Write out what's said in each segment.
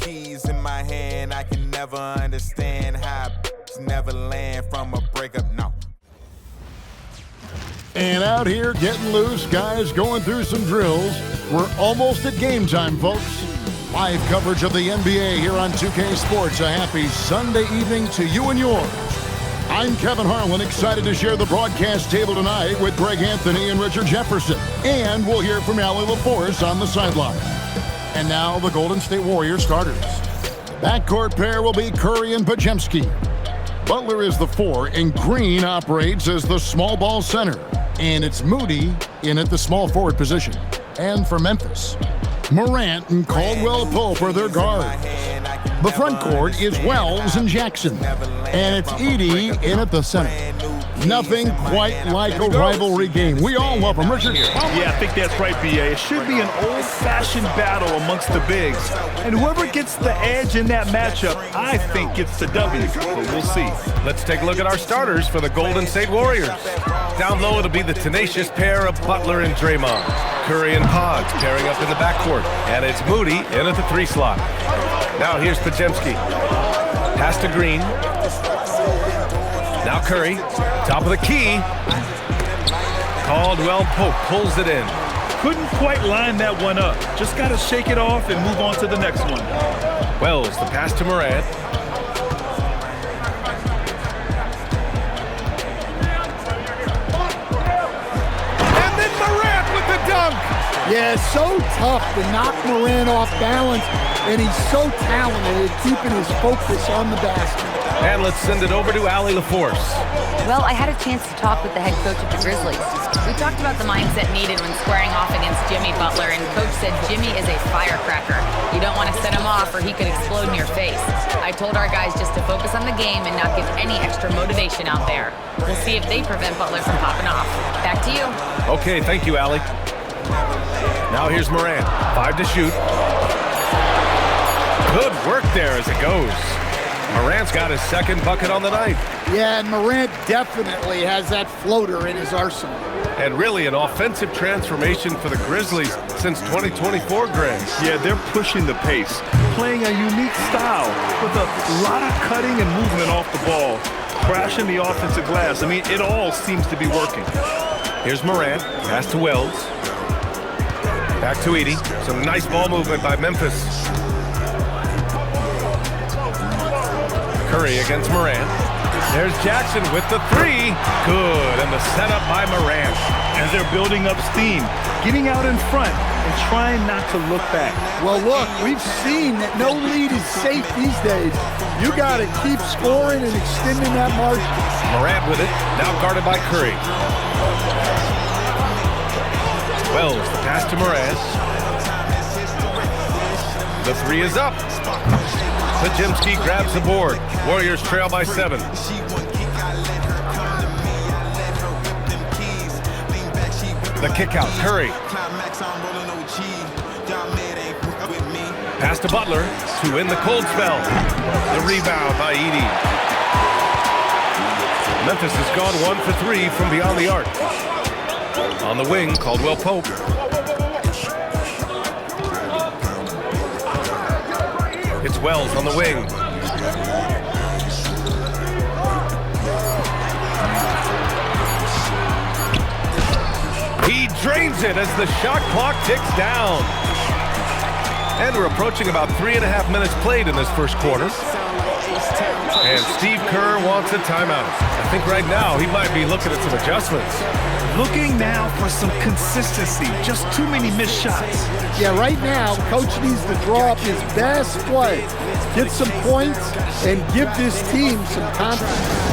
keys in my hand. I can never understand how never land from a breakup, no. And out here getting loose, guys going through some drills. We're almost at game time, folks. Live coverage of the NBA here on 2K Sports. A happy Sunday evening to you and yours. I'm Kevin Harlan, excited to share the broadcast table tonight with Greg Anthony and Richard Jefferson. And we'll hear from Allie LaForce on the sideline. And now the Golden State Warriors starters. Backcourt pair will be Curry and Podziemski. Butler is the 4, and Green operates as the small ball center. And it's Moody in at the small forward position. And for Memphis, Morant and Caldwell Pope are their guards. The front court is Wells and Jackson. And it's Edey in at the center. Nothing quite like a rivalry game. We all love them. Richard? Yeah, I think that's right, B.A. It should be an old-fashioned battle amongst the bigs. And whoever gets the edge in that matchup, I think gets the W. But we'll see. Let's take a look at our starters for the Golden State Warriors. Down low, it'll be the tenacious pair of Butler and Draymond. Curry and Pods pairing up in the backcourt. And it's Moody in at the 3 slot. Now here's Podziemski. Pass to Green. Now Curry, top of the key. Caldwell Pope pulls it in. Couldn't quite line that one up. Just got to shake it off and move on to the next one. Wells, the pass to Morant. And then Morant with the dunk. Yeah, so tough to knock Morant off balance, and he's so talented at keeping his focus on the basket. And let's send it over to Allie LaForce. Well, I had a chance to talk with the head coach of the Grizzlies. We talked about the mindset needed when squaring off against Jimmy Butler, and Coach said Jimmy is a firecracker. You don't want to set him off or he could explode in your face. I told our guys just to focus on the game and not give any extra motivation out there. We'll see if they prevent Butler from popping off. Back to you. Okay, thank you, Allie. Now here's Morant. 5 to shoot. Good work there as it goes. Morant's got his second bucket on the night. Yeah, and Morant definitely has that floater in his arsenal. And really an offensive transformation for the Grizzlies since 2024, Greg. Yeah, they're pushing the pace, playing a unique style with a lot of cutting and movement off the ball, crashing the offensive glass. I mean, it all seems to be working. Here's Morant, pass to Wells. Back to Edey. Some nice ball movement by Memphis. Curry against Morant. There's Jackson with the 3. Good, and the setup by Morant. As they're building up steam, getting out in front and trying not to look back. Well, look, we've seen that no lead is safe these days. You got to keep scoring and extending that margin. Morant with it, now guarded by Curry. Wells, the pass to Morant. The 3 is up. Podziemski grabs the board. Warriors trail by 7. The kick out, Curry. Pass to Butler to win the cold spell. The rebound by Edey. Memphis has gone 1 for 3 from beyond the arc. On the wing, Caldwell Pope. It's Wells on the wing. He drains it as the shot clock ticks down. And we're approaching about 3.5 minutes played in this first quarter. And Steve Kerr wants a timeout. I think right now he might be looking at some adjustments. Looking now for some consistency. Just too many missed shots. Yeah, right now, Coach needs to draw up his best play, get some points, and give this team some confidence.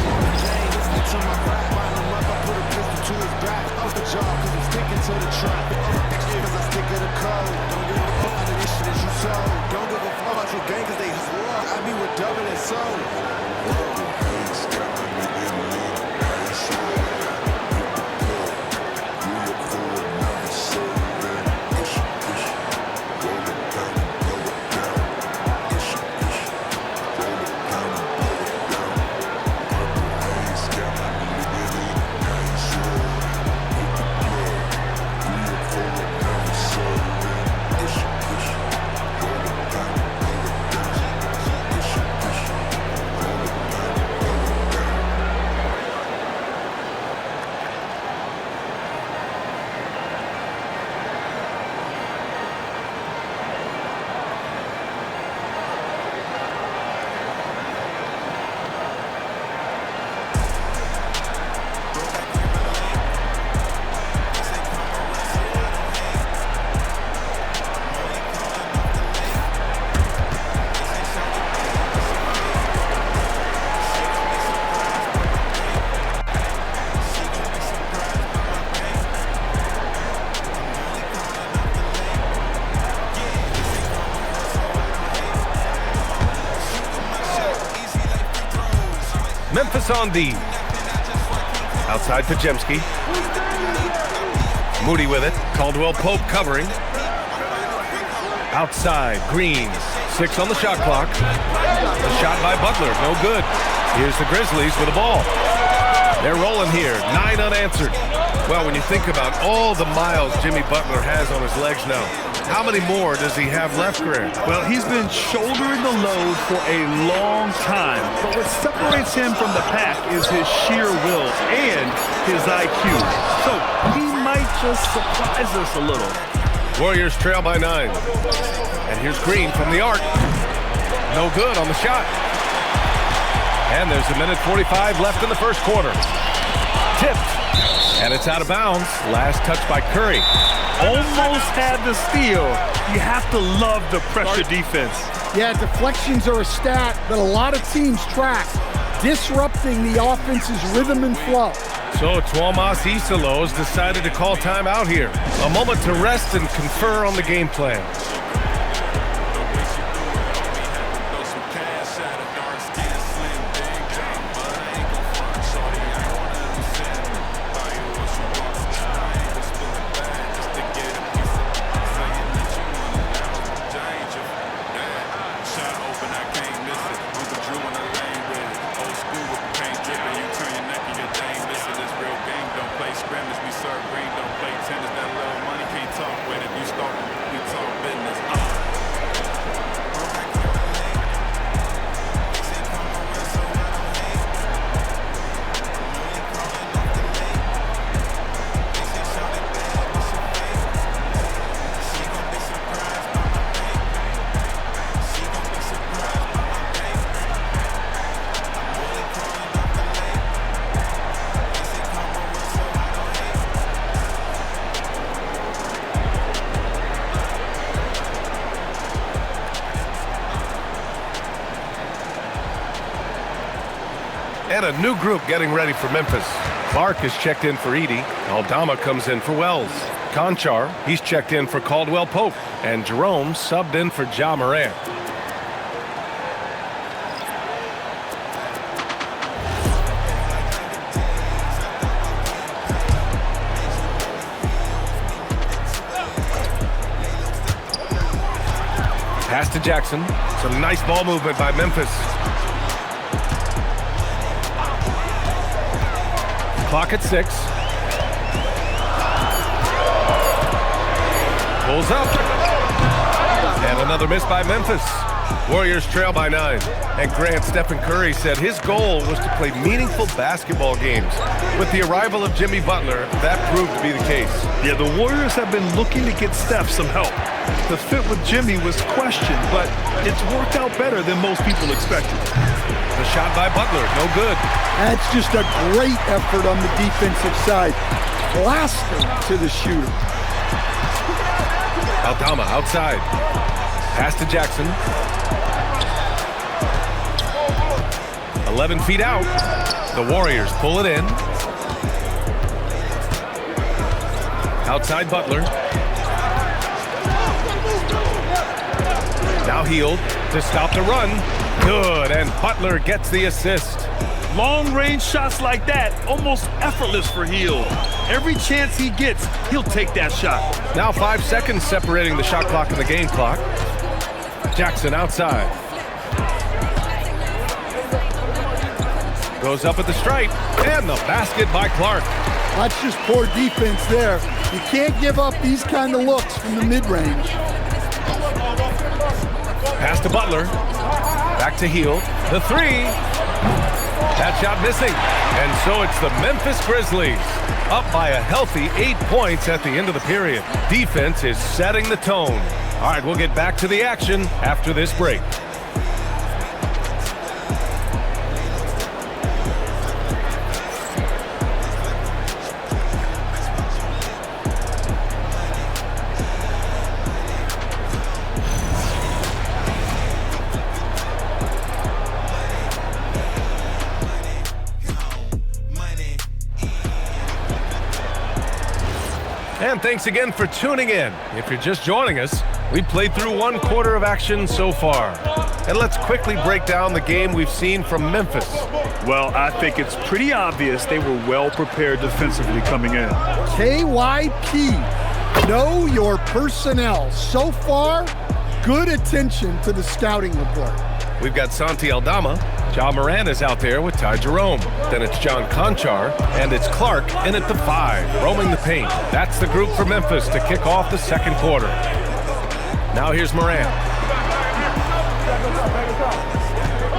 Memphis on D. Outside Pajemski. Moody with it. Caldwell Pope covering. Outside, Green. 6 on the shot clock. The shot by Butler, no good. Here's the Grizzlies with the ball. They're rolling here, 9 unanswered. Well, when you think about all the miles Jimmy Butler has on his legs now, how many more does he have left, Grant? Well, he's been shouldering the load for a long time, but what separates him from the pack is his sheer will and his IQ. So he might just surprise us a little. Warriors trail by 9. And here's Green from the arc. No good on the shot. And there's a minute 45 left in the first quarter. Tipped. And it's out of bounds. Last touch by Curry. Almost had the steal. You have to love the pressure defense. Yeah, deflections are a stat that a lot of teams track, disrupting the offense's rhythm and flow. So Tuomas Isalos decided to call timeout here. A moment to rest and confer on the game plan. And a new group getting ready for Memphis. Clark is checked in for Edey. Aldama comes in for Wells. Conchar, he's checked in for Caldwell Pope. And Jerome subbed in for Ja Morant. Pass to Jackson. Some nice ball movement by Memphis. Clock at 6. Pulls up. And another miss by Memphis. Warriors trail by 9. And Grant, Stephen Curry said his goal was to play meaningful basketball games. With the arrival of Jimmy Butler, that proved to be the case. Yeah, the Warriors have been looking to get Steph some help. The fit with Jimmy was questioned, but it's worked out better than most people expected. The shot by Butler, no good. That's just a great effort on the defensive side. Blaster to the shooter. Aldama outside. Pass to Jackson. 11 feet out. The Warriors pull it in. Outside Butler. Now Hield to stop the run. Good, and Butler gets the assist. Long-range shots like that, almost effortless for Hield. Every chance he gets, he'll take that shot. Now 5 seconds separating the shot clock and the game clock. Jackson outside. Goes up at the stripe, and the basket by Clark. That's just poor defense there. You can't give up these kind of looks from the mid-range. Pass to Butler. Back to Hield. The 3. That shot missing. And so it's the Memphis Grizzlies up by a healthy 8 points at the end of the period. Defense is setting the tone. All right, we'll get back to the action after this break. And thanks again for tuning in. If you're just joining us, we played through 1 quarter of action so far. And let's quickly break down the game we've seen from Memphis. Well, I think it's pretty obvious they were well prepared defensively coming in. KYP, know your personnel. So far, good attention to the scouting report. We've got Santi Aldama. Ja Morant is out there with Ty Jerome. Then it's John Conchar, and it's Clark in at the 5, roaming the paint. That's the group for Memphis to kick off the second quarter. Now here's Morant.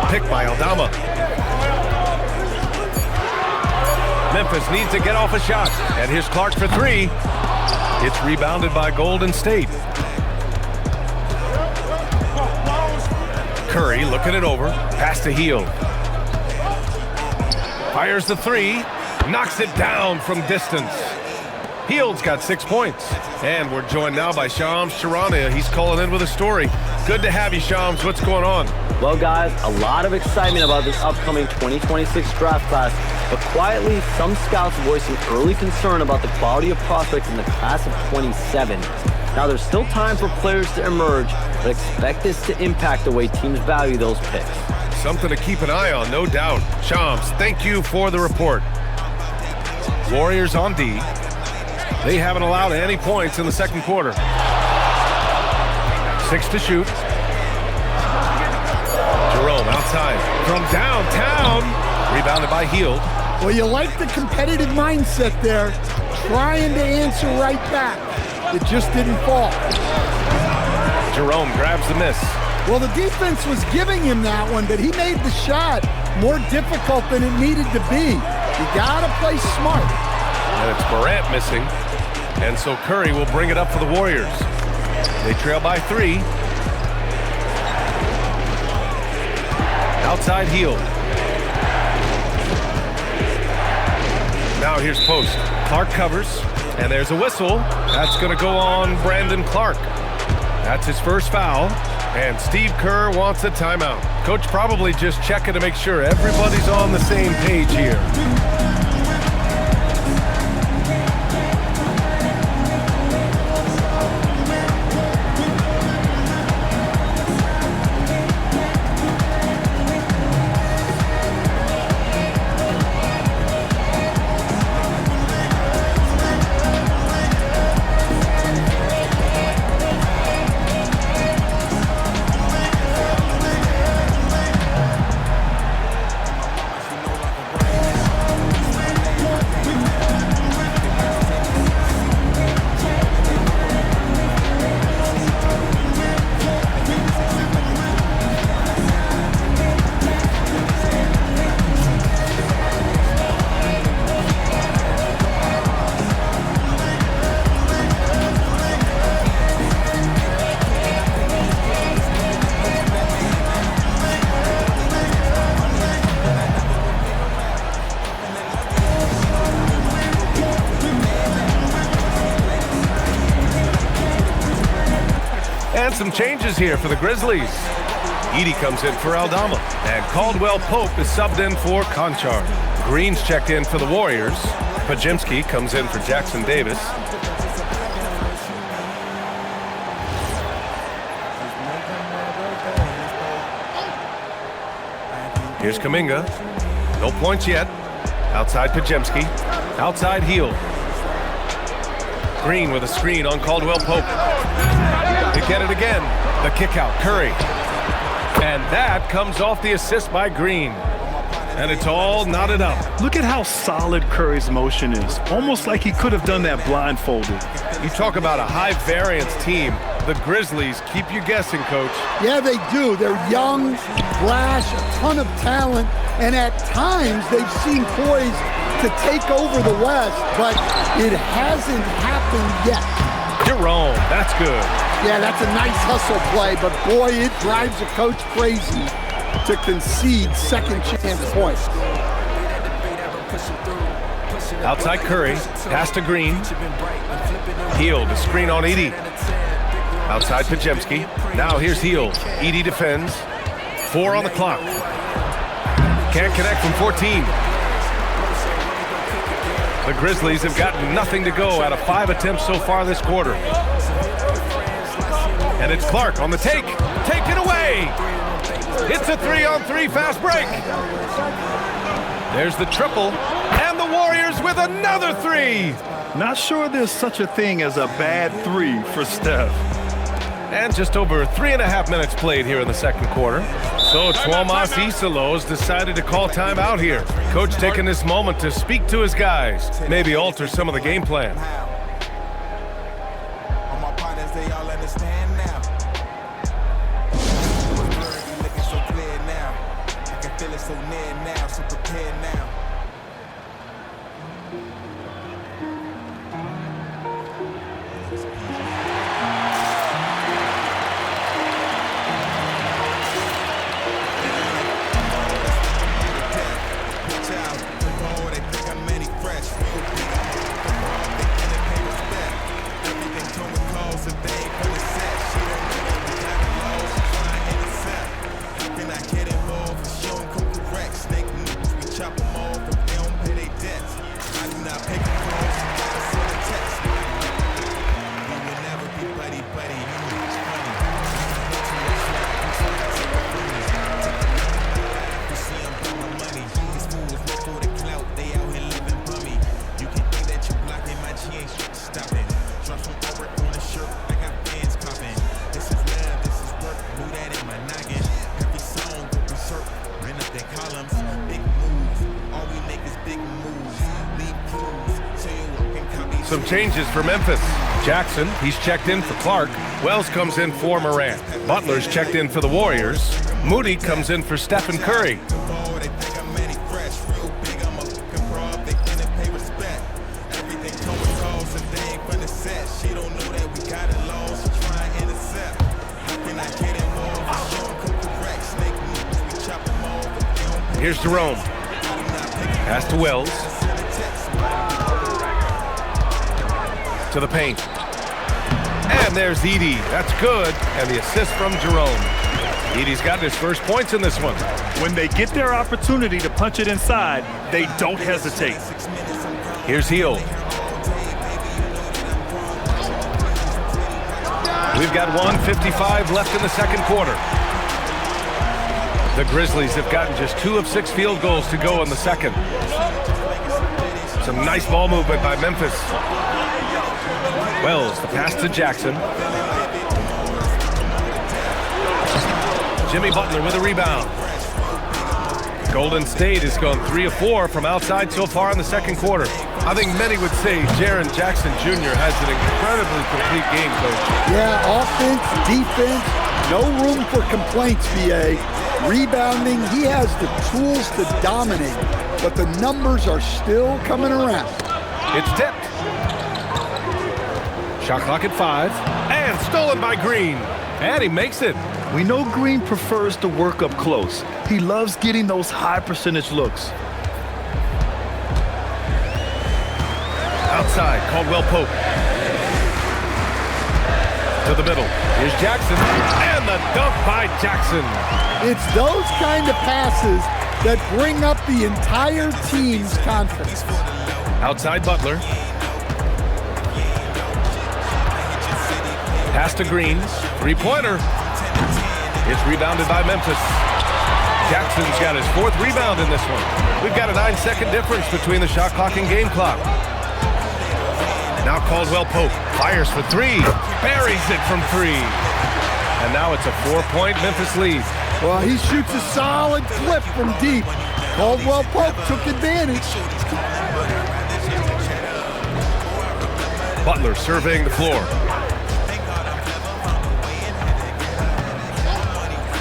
Picked by Aldama. Memphis needs to get off a shot. And here's Clark for 3. It's rebounded by Golden State. Curry looking it over. Pass to Hield. Fires the 3. Knocks it down from distance. Hield's got 6 points. And we're joined now by Shams Charania. He's calling in with a story. Good to have you, Shams. What's going on? Well, guys, a lot of excitement about this upcoming 2026 draft class, but quietly, some scouts voicing early concern about the quality of prospects in the class of 27. Now, there's still time for players to emerge, but expect this to impact the way teams value those picks. Something to keep an eye on, no doubt. Shams, thank you for the report. Warriors on D. They haven't allowed any points in the second quarter. 6 to shoot. Jerome outside from downtown. Rebounded by Hield. Well, you like the competitive mindset there, trying to answer right back. It just didn't fall. Jerome grabs the miss. Well, the defense was giving him that one, but he made the shot more difficult than it needed to be. You gotta play smart. And it's Morant missing. And so Curry will bring it up for the Warriors. They trail by 3. Outside Hield. Now here's Post. Clark covers, and there's a whistle. That's going to go on Brandon Clark. That's his first foul, and Steve Kerr wants a timeout. Coach probably just checking to make sure everybody's on the same page here. And some changes here for the Grizzlies. Edey comes in for Aldama, and Caldwell Pope is subbed in for Conchar. Green's checked in for the Warriors. Pajimski comes in for Jackson Davis. Here's Kuminga. No points yet. Outside Pajimski. Outside Hield. Green with a screen on Caldwell Pope. They get it again. The kick out, Curry. And that comes off the assist by Green. And it's all knotted up. Look at how solid Curry's motion is. Almost like he could have done that blindfolded. You talk about a high-variance team. The Grizzlies keep you guessing, Coach. Yeah, they do. They're young, brash, a ton of talent, and at times they've seemed poised to take over the West, but it hasn't happened yet. Jerome, that's good. Yeah, that's a nice hustle play, but boy, it drives a coach crazy to concede second chance points. Outside Curry, pass to Green. Hield, a screen on Edey. Outside Pajimski. Now here's Hield. Edey defends. 4 on the clock. Can't connect from 14. The Grizzlies have gotten nothing to go out of 5 attempts so far this quarter. And it's Clark on the take. Take it away. It's a 3-on-3 fast break. There's the triple, and the Warriors with another three. Not sure there's such a thing as a bad three for Steph. And just over 3.5 minutes played here in the second quarter. So Tuomas Iselo's decided to call timeout here. Coach taking this moment to speak to his guys, maybe alter some of the game plan. All my partners, they all understand now. Looking so clear now. I can feel it so near now, so prepared now. Some changes for Memphis. Jackson, he's checked in for Clark. Wells comes in for Morant. Butler's checked in for the Warriors. Moody comes in for Stephen Curry. Here's Jerome. Pass to Wells. To the paint. And there's Edey. That's good. And the assist from Jerome. Edey's got his first points in this one. When they get their opportunity to punch it inside, they don't hesitate. Here's Hill. We've got 1:55 left in the second quarter. The Grizzlies have gotten just 2 of 6 field goals to go in the second. Some nice ball movement by Memphis. Wells, the pass to Jackson. Jimmy Butler with a rebound. Golden State has gone 3 of 4 from outside so far in the second quarter. I think many would say Jaren Jackson Jr. has an incredibly complete game, Coach. Yeah, offense, defense, no room for complaints, BA. Rebounding, he has the tools to dominate, but the numbers are still coming around. It's tipped. Shot clock at 5, and stolen by Green. And he makes it. We know Green prefers to work up close. He loves getting those high percentage looks. Outside, Caldwell Pope. To the middle. Here's Jackson, and the dunk by Jackson. It's those kind of passes that bring up the entire team's confidence. Outside Butler. Pass to Green. Three-pointer. It's rebounded by Memphis. Jackson's got his 4th rebound in this one. We've got a 9-second difference between the shot clock and game clock. Now Caldwell Pope fires for 3. Buries it from 3. And now it's a 4-point Memphis lead. Well, he shoots a solid clip from deep. Caldwell Pope took advantage. Butler surveying the floor.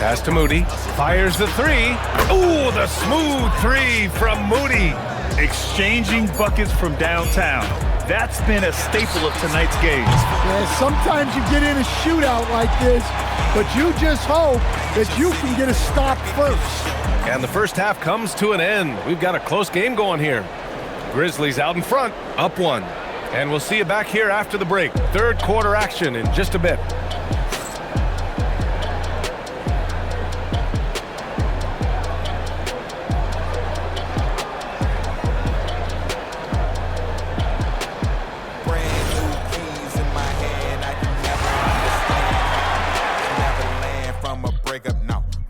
Pass to Moody. Fires the 3. Ooh, the smooth 3 from Moody. Exchanging buckets from downtown. That's been a staple of tonight's game. Yeah, sometimes you get in a shootout like this, but you just hope that you can get a stop first. And the first half comes to an end. We've got a close game going here. Grizzlies out in front, up 1. And we'll see you back here after the break. Third quarter action in just a bit.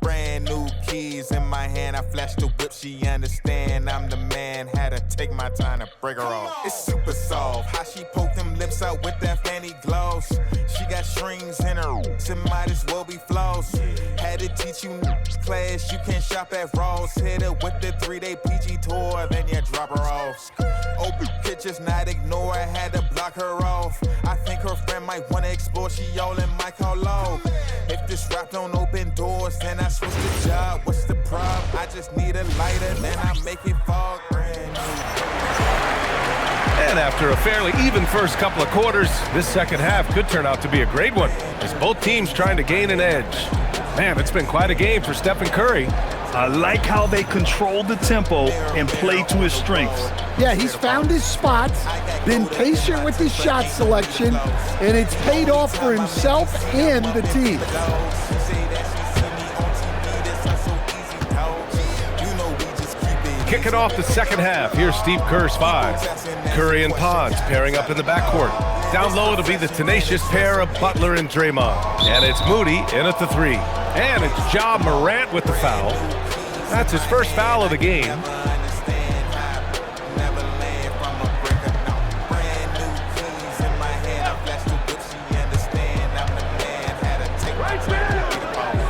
Brand new I flash the whip, she understand I'm the man. Had to take my time to break her off. It's super soft, how she poked them lips out with that fanny gloss. She got strings in her, it might as well be floss. Had to teach you class, you can't shop at Ross. Hit her with the 3-day PG tour, then you drop her off. Open pictures, not ignore, I had to block her off. I think her friend might wanna explore, she all in my call low. If this rap don't open doors, then I switch the job. What's the problem? I just need a lighter, then I make it fall brand new. And after a fairly even first couple of quarters, this second half could turn out to be a great one, as both teams trying to gain an edge. Man, it's been quite a game for Stephen Curry. I like how they control the tempo and play to his strengths. Yeah, he's found his spots, been patient with his shot selection, and it's paid off for himself and the team. Kicking off the second half, here's Steve Kerr's 5. Curry and Pons pairing up in the backcourt. Down low, it'll be the tenacious pair of Butler and Draymond. And it's Moody in at the 3. And it's Ja Morant with the foul. That's his first foul of the game.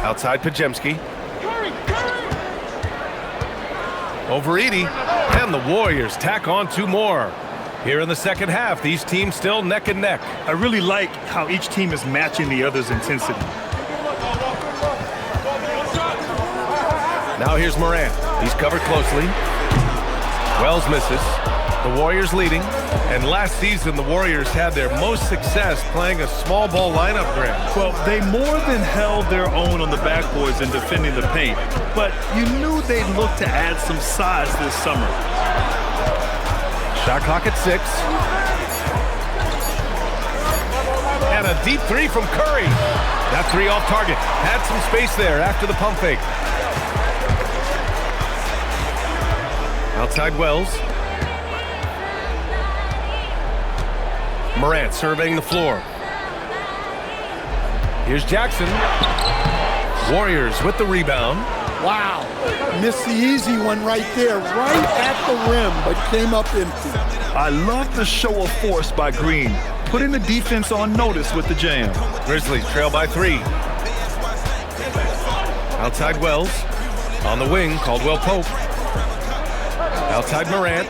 Outside Pajemski. Over Edie, and the Warriors tack on 2 more. Here in the second half, these teams still neck and neck. I really like how each team is matching the other's intensity. Now here's Morant. He's covered closely. Wells misses. The Warriors leading. And last season, the Warriors had their most success playing a small ball lineup grab. Well, they more than held their own on the backboards in defending the paint. But you knew they'd look to add some size this summer. Shot clock at 6. And a deep 3 from Curry. That 3 off target. Had some space there after the pump fake. Outside Wells. Morant surveying the floor. Here's Jackson. Warriors with the rebound. Wow, missed the easy one right there, right at the rim, but came up empty. I love the show of force by Green, putting the defense on notice with the jam. Grizzlies trail by 3. Outside Wells. On the wing, Caldwell Pope. Outside Morant.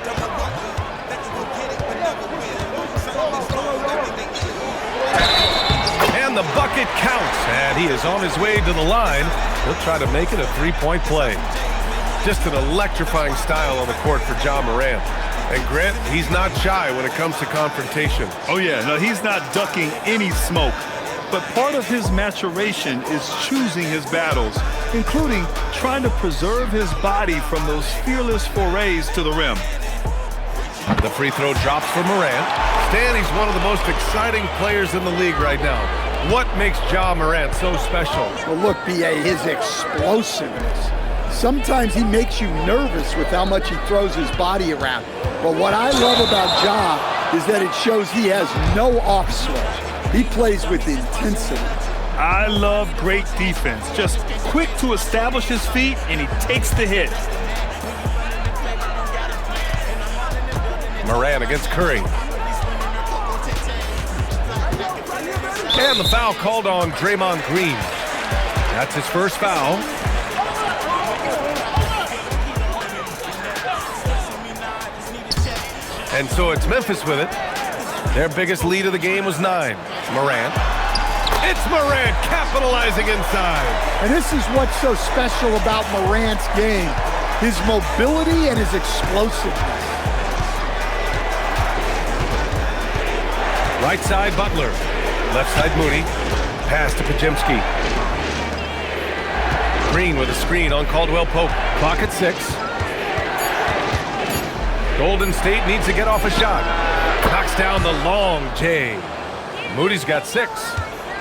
And the bucket counts, and he is on his way to the line. He'll try to make it a 3-point play. Just an electrifying style on the court for Ja Morant. And Grant, he's not shy when it comes to confrontation. Oh yeah, no, he's not ducking any smoke. But part of his maturation is choosing his battles, including trying to preserve his body from those fearless forays to the rim. The free throw drops for Morant. Stan, he's one of the most exciting players in the league right now. What makes Ja Morant so special? Well, look, B.A., his explosiveness. Sometimes he makes you nervous with how much he throws his body around. But what I love about Ja is that it shows he has no off switch. He plays with intensity. I love great defense. Just quick to establish his feet, and he takes the hit. Morant against Curry. And the foul called on Draymond Green. That's his first foul. And so it's Memphis with it. Their biggest lead of the game was 9. Morant. It's Morant capitalizing inside. And this is what's so special about Morant's game, his mobility and his explosiveness. Right side, Butler. Left side, Moody. Pass to Pajemski. Green with a screen on Caldwell Pope. Clock at 6. Golden State needs to get off a shot. Knocks down the long J. Moody's got 6.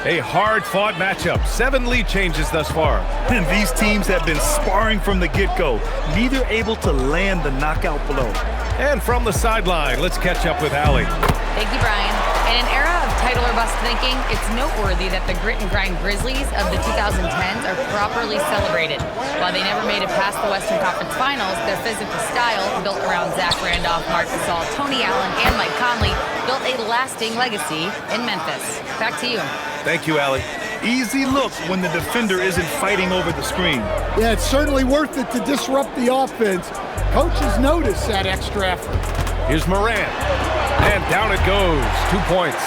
A hard-fought matchup. 7 lead changes thus far. And these teams have been sparring from the get-go, neither able to land the knockout blow. And from the sideline, let's catch up with Allie. Thank you, Brian. In an era of title or bust thinking, it's noteworthy that the grit and grind Grizzlies of the 2010s are properly celebrated. While they never made it past the Western Conference Finals, their physical style, built around Zach Randolph, Marc Gasol, Tony Allen, and Mike Conley, built a lasting legacy in Memphis. Back to you. Thank you, Allie. Easy look when the defender isn't fighting over the screen. Yeah, it's certainly worth it to disrupt the offense. Coaches notice that extra effort. Here's Morant. And down it goes. 2 points.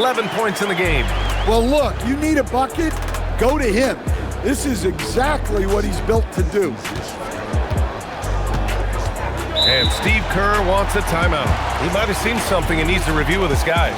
11 points in the game. Well, look, you need a bucket, go to him. This is exactly what he's built to do. And Steve Kerr wants a timeout. He might have seen something and needs to review with his guys.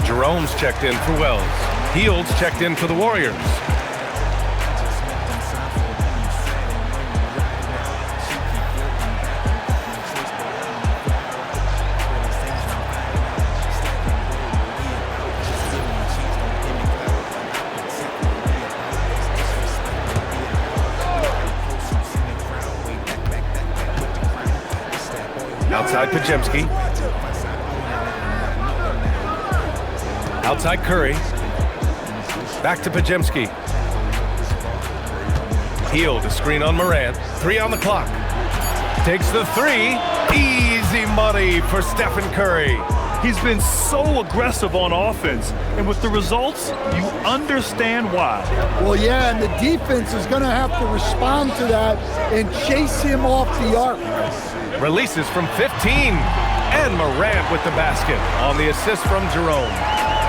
Jerome's checked in for Wells. Hield's checked in for the Warriors. Outside Podziemski. Outside Curry. Back to Podziemski. Hield, a screen on Morant. 3 on the clock. Takes the 3. Easy money for Stephen Curry. He's been so aggressive on offense, and with the results, you understand why. Well, yeah, and the defense is going to have to respond to that and chase him off the arc. Releases from 15. And Morant with the basket on the assist from Jerome.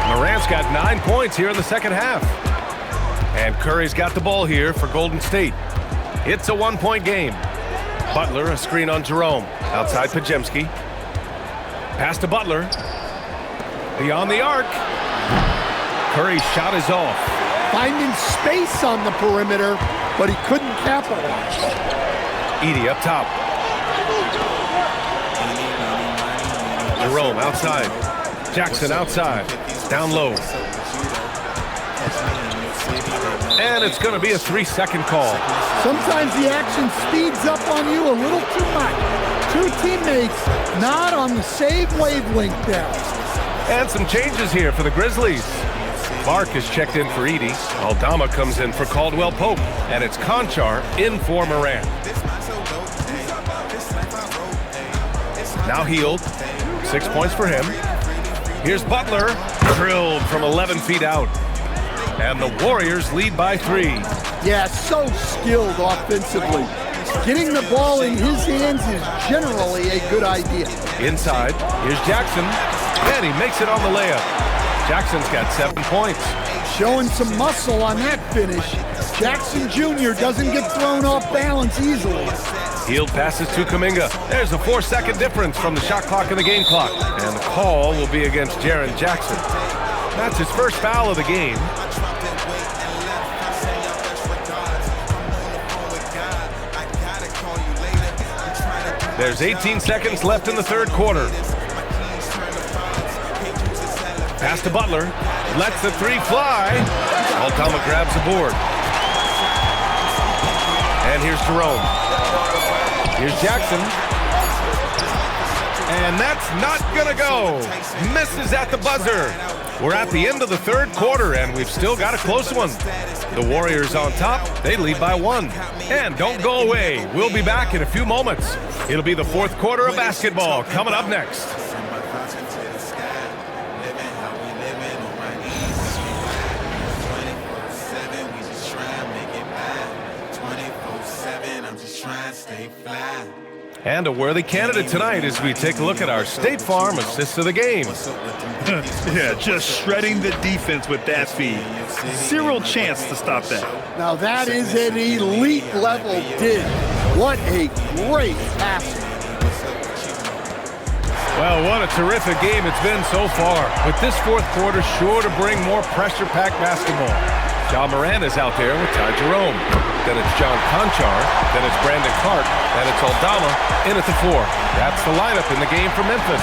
Morant's got 9 points here in the second half. And Curry's got the ball here for Golden State. It's a 1-point game. Butler, a screen on Jerome. Outside Podziemski. Pass to Butler. Beyond the arc. Curry's shot is off. Finding space on the perimeter, but he couldn't capitalize. Edey up top. Jerome outside. Jackson outside. Down low. And it's going to be a 3-second call. Sometimes the action speeds up on you a little too much. Two teammates not on the same wavelength there. And some changes here for the Grizzlies. Mark is checked in for Edey. Aldama comes in for Caldwell Pope. And it's Conchar in for Morant. Now Hield. 6 points for him. Here's Butler. Drilled from 11 feet out. And the Warriors lead by 3. Yeah, so skilled offensively. Getting the ball in his hands is generally a good idea. Inside, here's Jackson. And he makes it on the layup. Jackson's got 7 points. Showing some muscle on that finish. Jackson Jr. doesn't get thrown off balance easily. Hield passes to Kuminga. There's a 4-second difference from the shot clock and the game clock. And the call will be against Jaren Jackson. That's his first foul of the game. There's 18 seconds left in the third quarter. Pass to Butler. Lets the 3 fly. Aldama grabs the board. And here's Jerome. Here's Jackson. And that's not gonna go. Misses at the buzzer. We're at the end of the third quarter, and we've still got a close one. The Warriors on top, they lead by 1. And don't go away. We'll be back in a few moments. It'll be the fourth quarter of basketball coming up next. And a worthy candidate tonight as we take a look at our State Farm assist of the game. Yeah, just shredding the defense with that feed. Zero chance to stop that. Now that is an elite level dig. What a great pass. Well, what a terrific game it's been so far. With this fourth quarter sure to bring more pressure-packed basketball. John Moran is out there with Ty Jerome. Then it's John Conchar. Then it's Brandon Clark. And it's Aldama in at the 4. That's the lineup in the game for Memphis.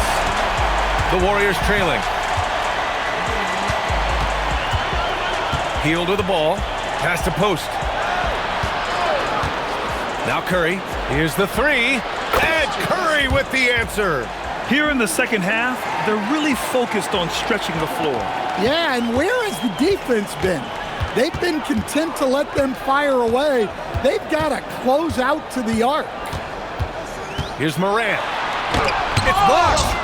The Warriors trailing. Hield with the ball. Pass to post. Now Curry. Here's the 3. And Curry with the answer. Here in the second half, they're really focused on stretching the floor. Yeah, and where has the defense been? They've been content to let them fire away. They've got to close out to the arc. Here's Morant. It's blocked.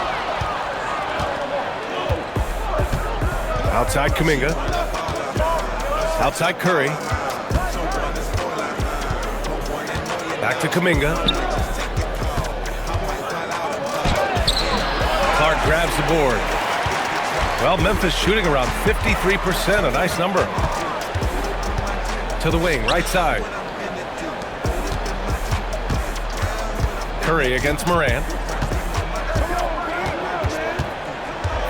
Outside Kuminga. Outside Curry. Back to Kuminga. Clark grabs the board. Well, Memphis shooting around 53%, a nice number. To the wing, right side. Curry against Morant.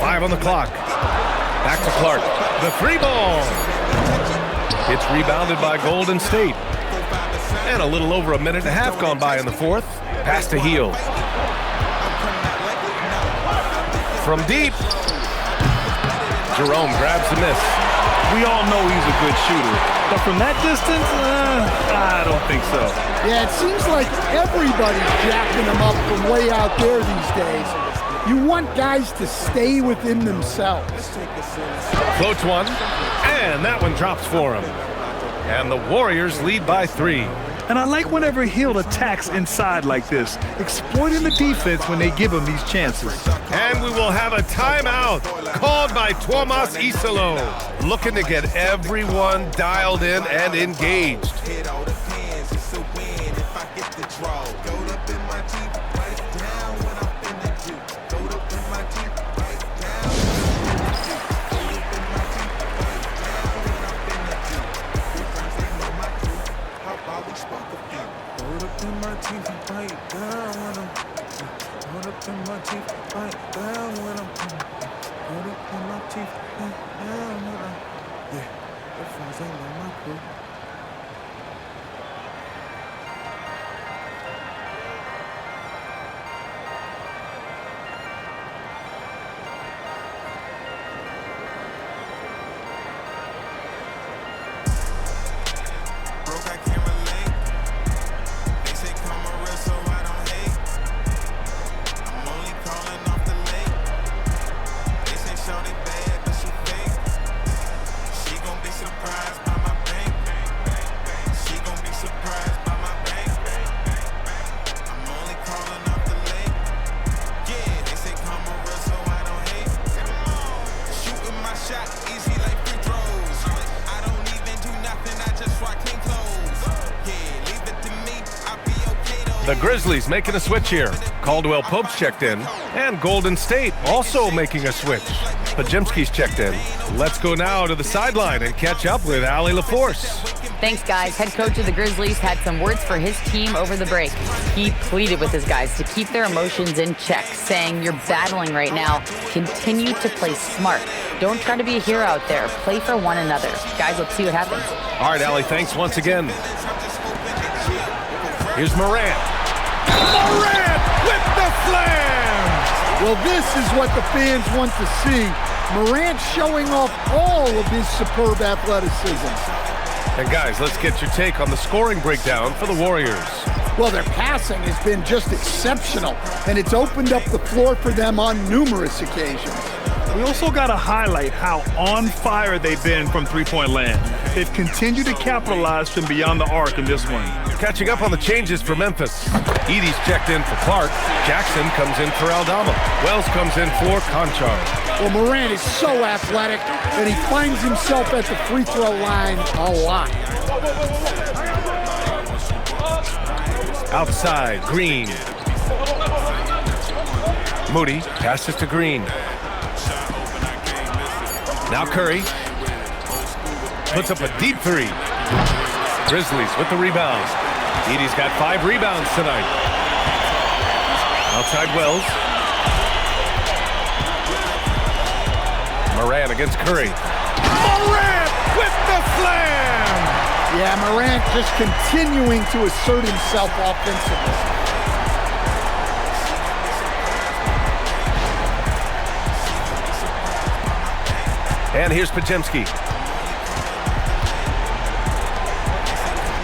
5 on the clock. Back to Clark. The 3 ball. It's rebounded by Golden State. And a little over a minute and a half gone by in the fourth. Pass to Hield. From deep. Jerome grabs the miss. We all know he's a good shooter, but from that distance, I don't think so. Yeah, it seems like everybody's jacking him up from way out there these days. You want guys to stay within themselves. Floats one, and that one drops for him. And the Warriors lead by 3. And I like whenever Hield attacks inside like this, exploiting the defense when they give him these chances. And we will have a timeout called by Tuomas Isalo, looking to get everyone dialed in and engaged. The Grizzlies making a switch here. Caldwell Pope's checked in, and Golden State also making a switch. Pajemski's checked in. Let's go now to the sideline and catch up with Allie LaForce. Thanks, guys. Head coach of the Grizzlies had some words for his team over the break. He pleaded with his guys to keep their emotions in check, saying, "You're battling right now. Continue to play smart. Don't try to be a hero out there. Play for one another." Guys, let's see what happens. All right, Allie, thanks once again. Here's Morant. Morant with the slam! Well, this is what the fans want to see. Morant showing off all of his superb athleticism. And guys, let's get your take on the scoring breakdown for the Warriors. Well, their passing has been just exceptional, and it's opened up the floor for them on numerous occasions. We also got to highlight how on fire they've been from three-point land. They've continued to capitalize from beyond the arc in this one. Catching up on the changes for Memphis. Edey's checked in for Clark. Jackson comes in for Aldama. Wells comes in for Conchar. Well, Morant is so athletic, and he finds himself at the free throw line a lot. Outside, Green. Moody passes to Green. Now Curry puts up a deep three. Grizzlies with the rebound. Edey's got 5 rebounds tonight. Outside Wells. Morant against Curry. Morant with the slam! Yeah, Morant just continuing to assert himself offensively. And here's Podziemski.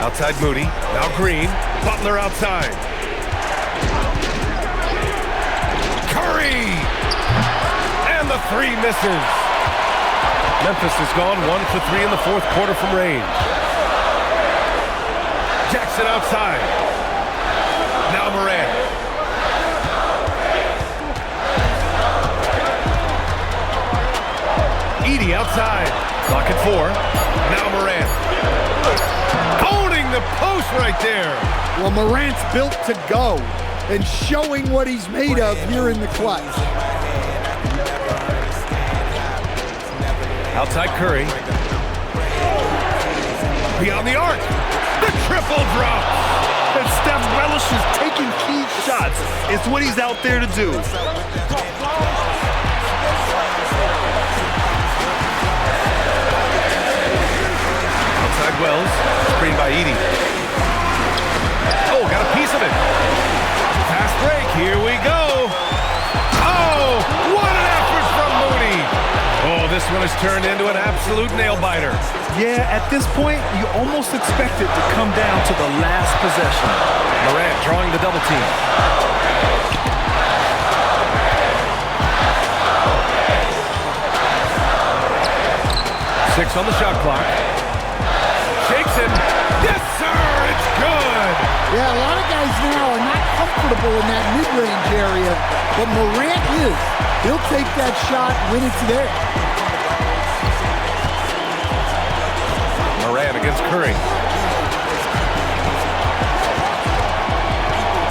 Outside Moody. Now Green. Butler outside. Curry! And the 3 misses. Memphis has gone 1 for 3 in the 4th quarter from range. Jackson outside. Now Morant. Edey outside. Clock at 4. Now Morant. Owning the post right there. Well, Morant's built to go and showing what he's made of here in the clutch. Outside Curry. Beyond the arc. The triple drop. And Steph relishes taking key shots. It's what he's out there to do. Wells, screen by Edey. Oh, got a piece of it. Fast break, here we go. Oh, what an effort from Moody. Oh, this one has turned into an absolute nail-biter. Yeah, at this point, you almost expect it to come down to the last possession. Morant drawing the double team. 6 on the shot clock. Shakes it. Yes, sir, it's good. Yeah, a lot of guys now are not comfortable in that mid-range area, but Morant is. He'll take that shot when it's there. Morant against Curry.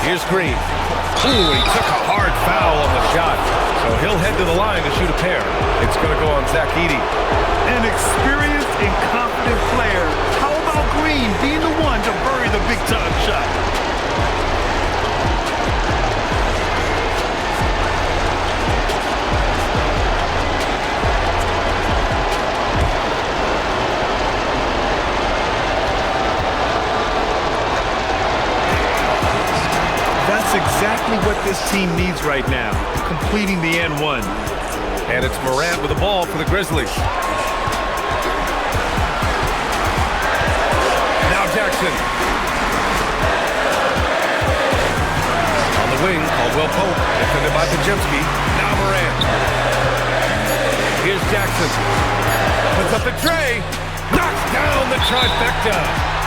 Here's Green. Ooh, he took a hard foul on the shot, so he'll head to the line to shoot a pair. It's going to go on Zach Edey. An experienced and confident player. How about Green being the one to bury the big-time shot? That's exactly what this team needs right now, completing the N1. And it's Morant with the ball for the Grizzlies. Jackson. On the wing, Caldwell Pope, defended by Podziemski. Now Morant. Here's Jackson. Puts up the tray. Knocks down the trifecta.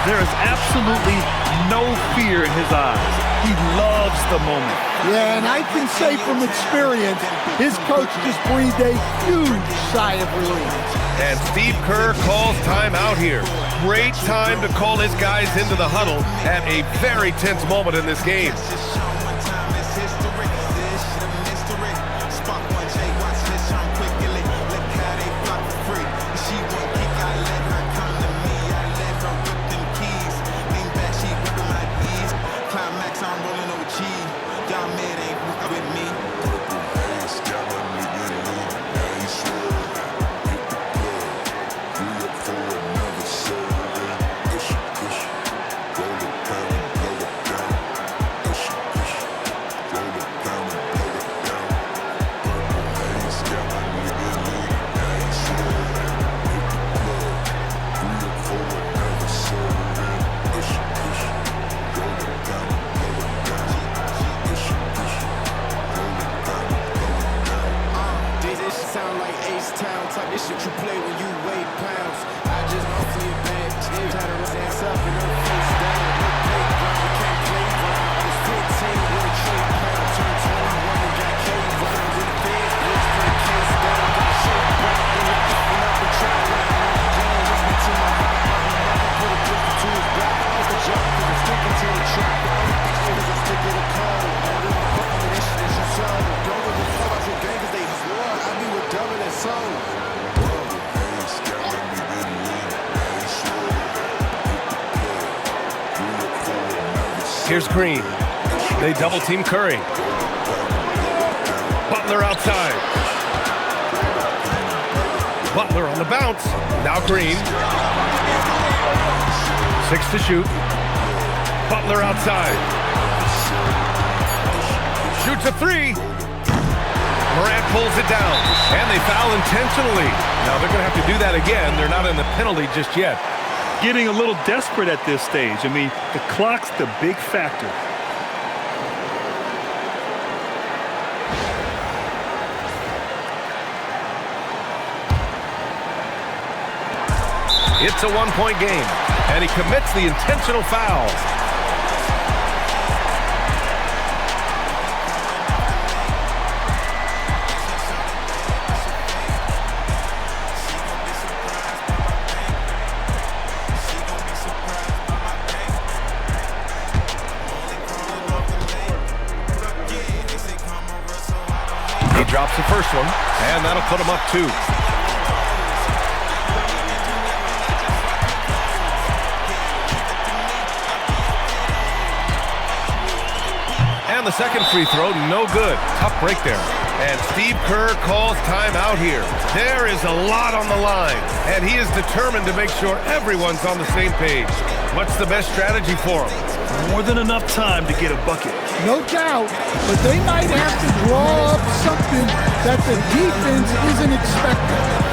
There is absolutely no fear in his eyes. He loves the moment. Yeah, and I can say from experience, his coach just breathed a huge sigh of relief. And Steve Kerr calls time out here. Great time to call his guys into the huddle at a very tense moment in this game. Here's Green. They double team Curry. Butler outside. Butler on the bounce. Now Green. 6 to shoot. Butler outside. Shoots a 3. Morant pulls it down. And they foul intentionally. Now they're going to have to do that again. They're not in the penalty just yet. Getting a little desperate at this stage. I mean, the clock's the big factor. It's a one-point game, and he commits the intentional foul. He drops the first one, and that'll put him up 2. And the second free throw, no good. Tough break there. And Steve Kerr calls timeout here. There is a lot on the line, and he is determined to make sure everyone's on the same page. What's the best strategy for him? More than enough time to get a bucket. No doubt, but they might have to draw up something that the defense isn't expecting.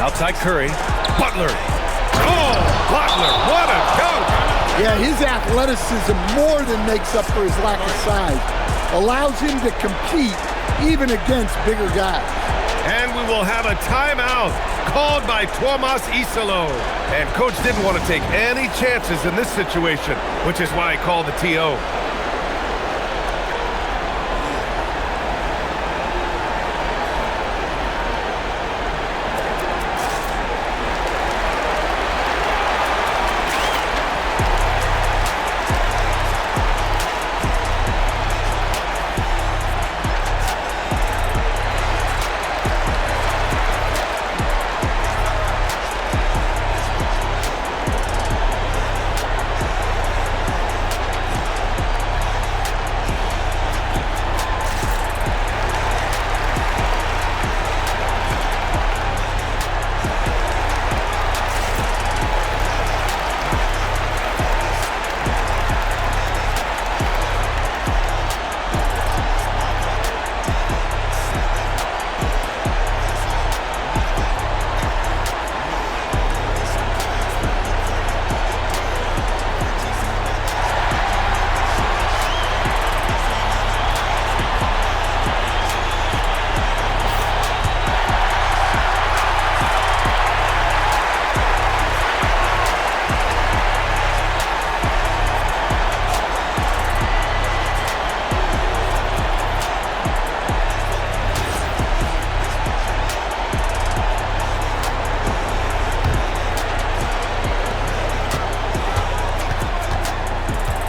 Outside Curry. Butler. Oh, Butler, what a dunk! Yeah, his athleticism more than makes up for his lack of size. Allows him to compete even against bigger guys. And we will have a timeout called by Tomas Isalo. And coach didn't want to take any chances in this situation, which is why he called the TO.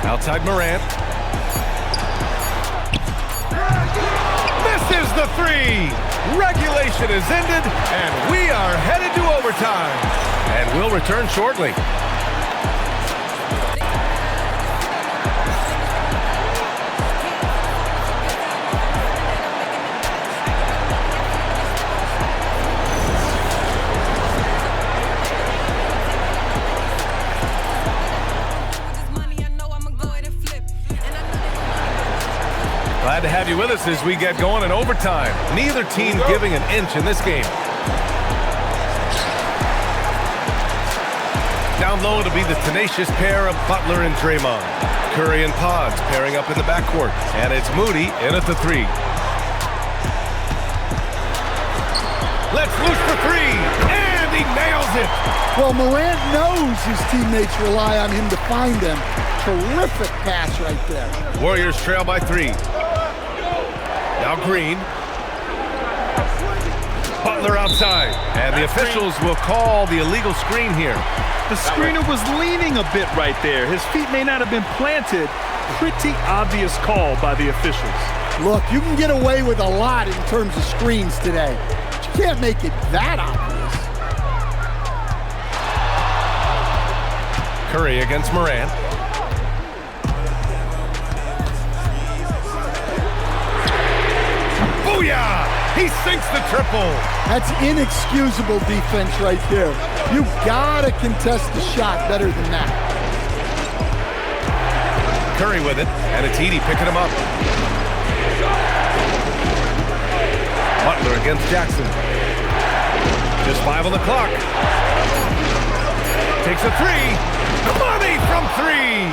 Outside Morant. Misses the three. Regulation is ended, and we are headed to overtime. And we'll return shortly. Glad to have you with us as we get going in overtime. Neither team giving an inch in this game. Down low to be the tenacious pair of Butler and Draymond. Curry and Pods pairing up in the backcourt. And it's Moody in at the three. Let's loose for three. And he nails it. Well, Morant knows his teammates rely on him to find them. Terrific pass right there. Warriors trail by three. Now Green. Butler outside. And the officials will call the illegal screen here. The screener was leaning a bit right there. His feet may not have been planted. Pretty obvious call by the officials. Look, you can get away with a lot in terms of screens today. But you can't make it that obvious. Curry against Morant. Booyah! He sinks the triple. That's inexcusable defense right there. You gotta contest the shot better than that. Curry with it, and it's Edey picking him up. Butler against Jackson. Just 5 on the clock. Takes a three. Money from three.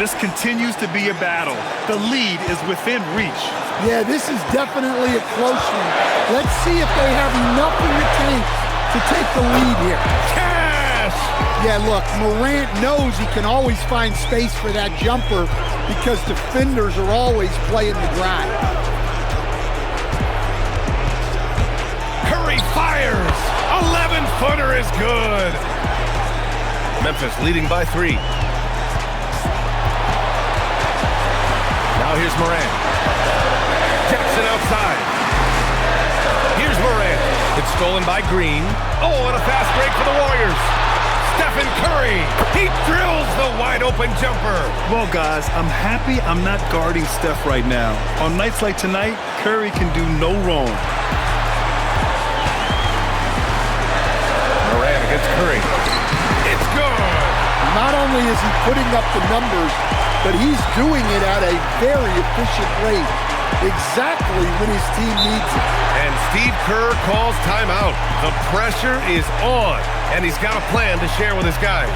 This continues to be a battle. The lead is within reach. Yeah, this is definitely a close one. Let's see if they have enough in the tank to take the lead here. Cash! Yeah, look, Morant knows he can always find space for that jumper because defenders are always playing the grind. Curry fires! 11-footer is good! Memphis leading by 3. Now here's Morant. Jackson outside. Here's Morant. It's stolen by Green. Oh, and a fast break for the Warriors. Stephen Curry. He drills the wide-open jumper. Well, guys, I'm happy I'm not guarding Steph right now. On nights like tonight, Curry can do no wrong. Morant against Curry. It's good. Not only is he putting up the numbers, but he's doing it at a very efficient rate. Exactly when his team needs it. And Steve Kerr calls timeout. The pressure is on, and he's got a plan to share with his guys.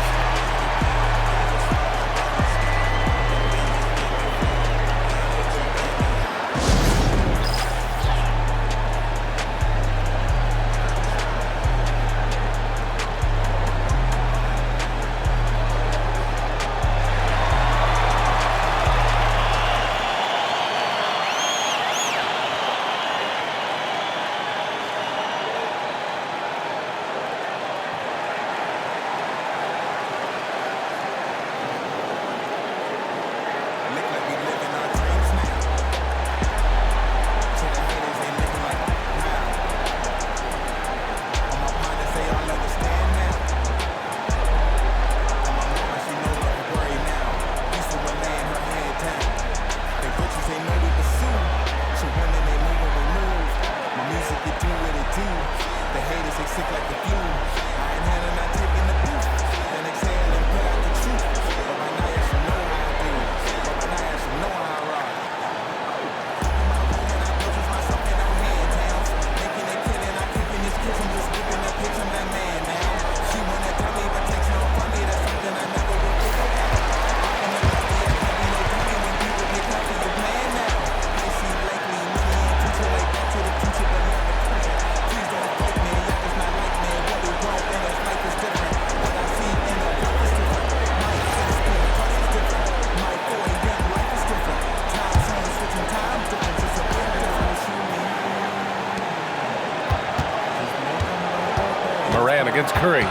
Against Curry.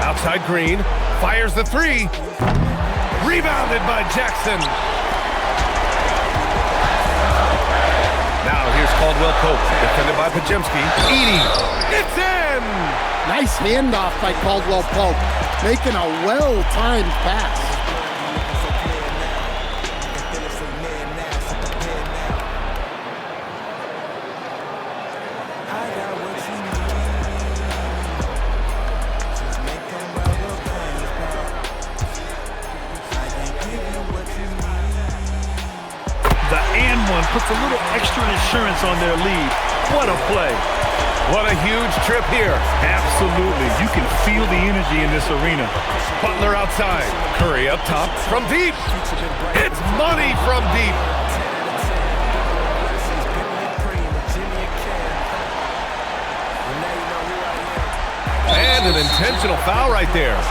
Outside Green. Fires the three. Rebounded by Jackson. Now here's Caldwell Pope, defended by Pajemski. Edey, it's in! Nice handoff by Caldwell Pope, making a well-timed pass. Puts a little extra insurance on their lead. What a play. What a huge trip here. Absolutely. You can feel the energy in this arena. Butler outside. Curry up top from deep. It's money from deep. And an intentional foul right there.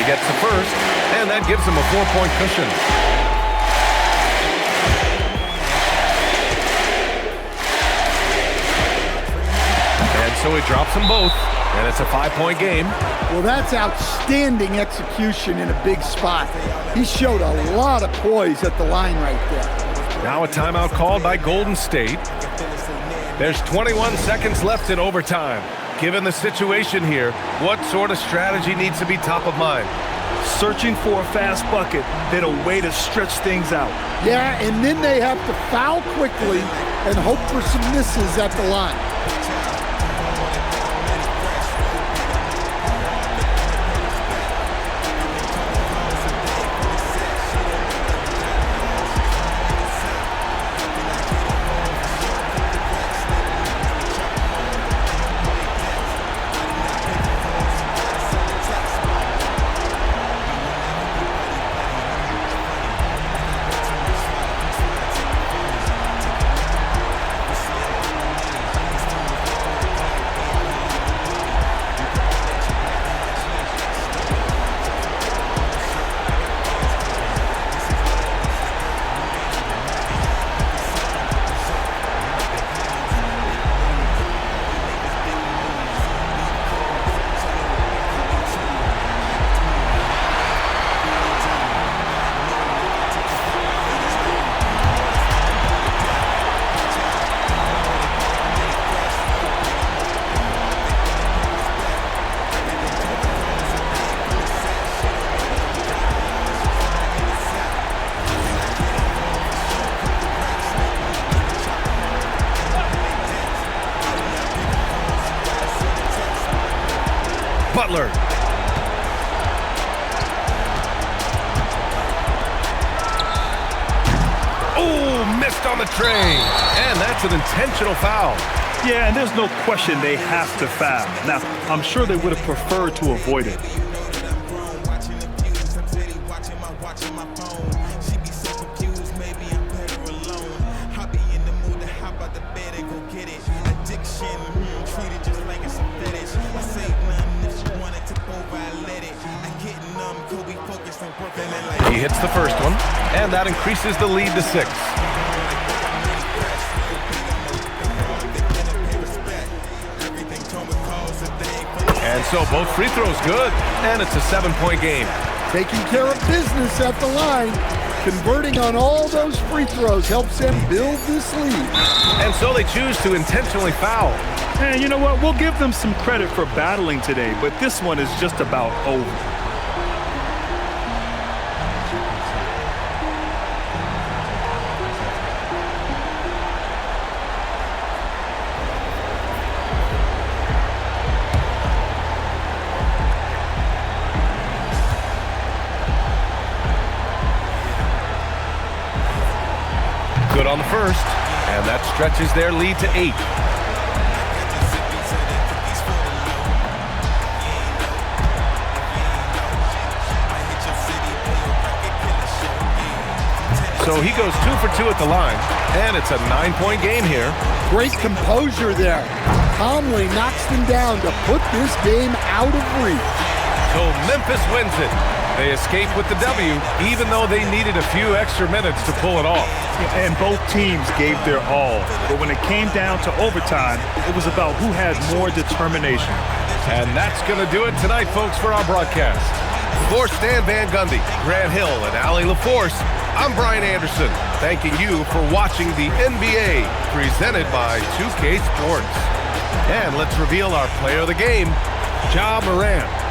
Gets the first, and that gives him a 4-point cushion. And so he drops them both, and it's a 5-point game. Well, that's outstanding execution in a big spot. He showed a lot of poise at the line right there. Now a timeout called by Golden State. There's 21 seconds left in overtime. Given the situation here, what sort of strategy needs to be top of mind? Searching for a fast bucket, then a way to stretch things out. Yeah, and then they have to foul quickly and hope for some misses at the line. Butler. Oh, missed on the tray. And that's an intentional foul. Yeah, and there's no question they have to foul. Now, I'm sure they would have preferred to avoid it. He hits the first one, and that increases the lead to 6. And so both free throws good, and it's a 7-point game. Taking care of business at the line, converting on all those free throws helps them build this lead. And so they choose to intentionally foul. And you know what? We'll give them some credit for battling today, but this one is just about over. Good on the first, and that stretches their lead to 8. So he goes 2 for 2 at the line, and it's a 9-point game here. Great composure there. calmly knocks them down to put this game out of reach. So Memphis wins it. They escape with the W, even though they needed a few extra minutes to pull it off. And both teams gave their all. But when it came down to overtime, it was about who had more determination. And that's going to do it tonight, folks, for our broadcast. For Stan Van Gundy, Grant Hill, and Allie LaForce, I'm Brian Anderson, thanking you for watching the NBA presented by 2K Sports. And let's reveal our player of the game, Ja Morant.